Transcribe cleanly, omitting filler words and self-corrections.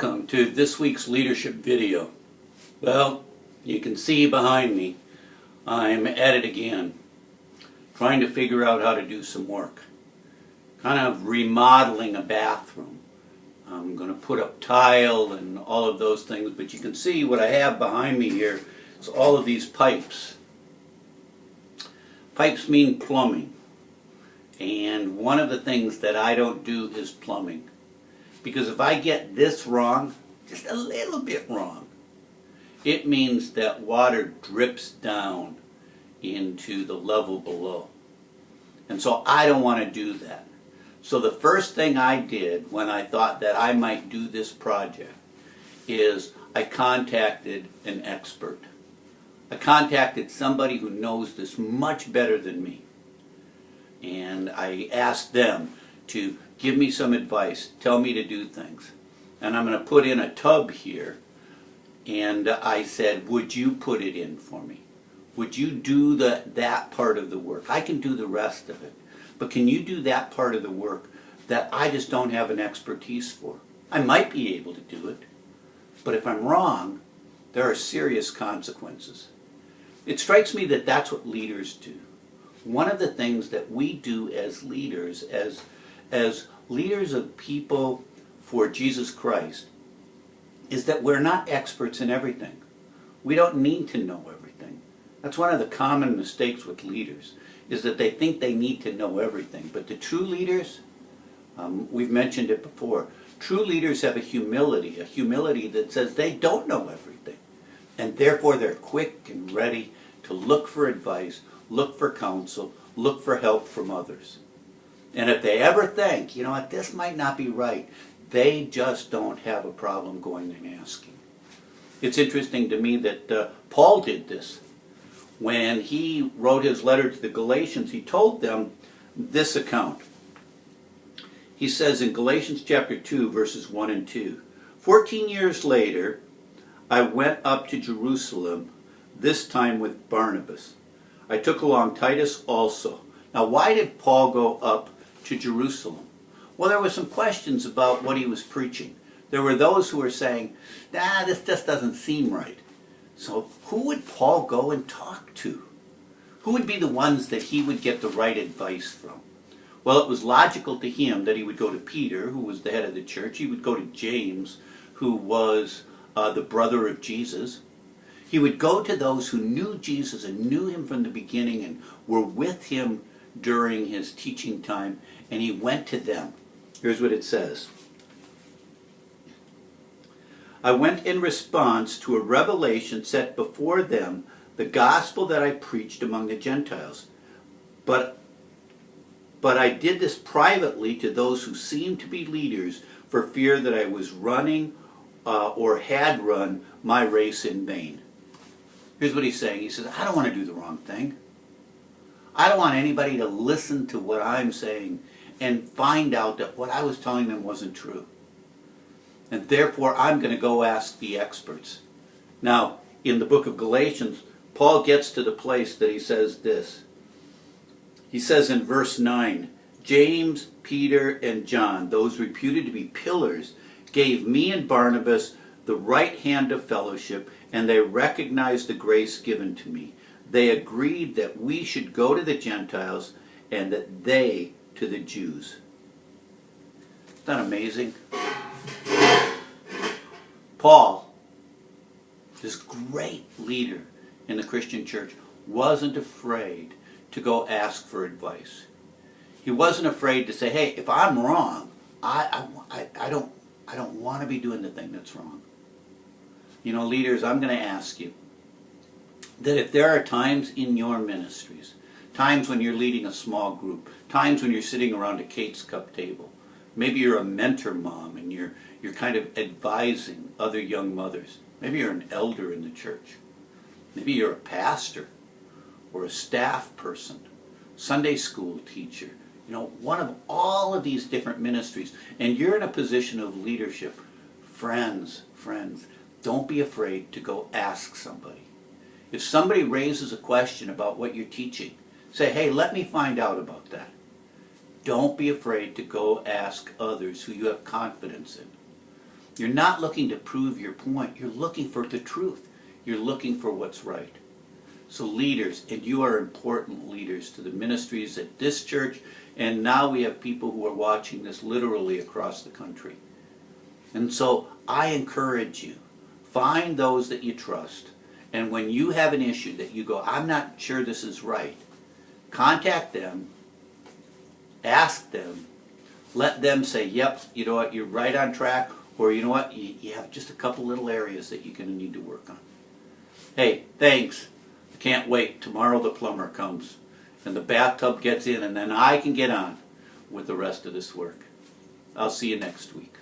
Welcome to this week's leadership video. Well, you can see behind me, I'm at it again, trying to figure out how to do some work. Kind of remodeling a bathroom. I'm going to put up tile and all of those things, but you can see what I have behind me here is all of these pipes. Pipes mean plumbing. And one of the things that I don't do is plumbing. Because if I get this wrong, just a little bit wrong, it means that water drips down into the level below. And so I don't want to do that. So the first thing I did when I thought that I might do this project is I contacted an expert. I contacted somebody who knows this much better than me. And I asked them to give me some advice, tell me to do things. And I'm going to put in a tub here. And I said, would you put it in for me? Would you do that part of the work? I can do the rest of it. But can you do that part of the work that I just don't have an expertise for? I might be able to do it. But if I'm wrong, there are serious consequences. It strikes me that that's what leaders do. One of the things that we do as leaders, as leaders of people for Jesus Christ, is that we're not experts in everything. We don't need to know everything. That's one of the common mistakes with leaders, is that they think they need to know everything. But the true leaders, we've mentioned it before, true leaders have a humility that says they don't know everything. And therefore they're quick and ready to look for advice, look for counsel, look for help from others. And if they ever think, you know what, this might not be right, they just don't have a problem going and asking. It's interesting to me that Paul did this. When he wrote his letter to the Galatians, he told them this account. He says in Galatians chapter 2, verses 1 and 2, 14 years later, I went up to Jerusalem, this time with Barnabas. I took along Titus also. Now, why did Paul go up to Jerusalem? Well, there were some questions about what he was preaching. There were those who were saying, this just doesn't seem right. So who would Paul go and talk to? Who would be the ones that he would get the right advice from? Well, it was logical to him that he would go to Peter, who was the head of the church. He would go to James, who was the brother of Jesus. He would go to those who knew Jesus and knew him from the beginning and were with him during his teaching time, and he went to them. Here's what it says. I went in response to a revelation set before them, the gospel that I preached among the Gentiles. But I did this privately to those who seemed to be leaders for fear that I was running or had run my race in vain. Here's what he's saying. He says, I don't want to do the wrong thing. I don't want anybody to listen to what I'm saying and find out that what I was telling them wasn't true. And therefore, I'm going to go ask the experts. Now, in the book of Galatians, Paul gets to the place that he says this. He says in verse 9, James, Peter, and John, those reputed to be pillars, gave me and Barnabas the right hand of fellowship, and they recognized the grace given to me. They agreed that we should go to the Gentiles and that they to the Jews. Isn't that amazing? Paul, this great leader in the Christian church, wasn't afraid to go ask for advice. He wasn't afraid to say, hey, if I'm wrong, I don't want to be doing the thing that's wrong. You know, leaders, I'm going to ask you that if there are times in your ministries, times when you're leading a small group, times when you're sitting around a Kate's Cup table, maybe you're a mentor mom and you're kind of advising other young mothers. Maybe you're an elder in the church. Maybe you're a pastor or a staff person, Sunday school teacher. You know, one of all of these different ministries, and you're in a position of leadership. Friends, don't be afraid to go ask somebody. If somebody raises a question about what you're teaching, say, hey, let me find out about that. Don't be afraid to go ask others who you have confidence in. You're not looking to prove your point. You're looking for the truth. You're looking for what's right. So leaders, and you are important leaders to the ministries at this church, and now we have people who are watching this literally across the country. And so I encourage you, find those that you trust, and when you have an issue that you go, I'm not sure this is right, contact them, ask them, let them say, yep, you know what, you're right on track, or you know what, you have just a couple little areas that you're going to need to work on. Hey, thanks. I can't wait. Tomorrow the plumber comes and the bathtub gets in, and then I can get on with the rest of this work. I'll see you next week.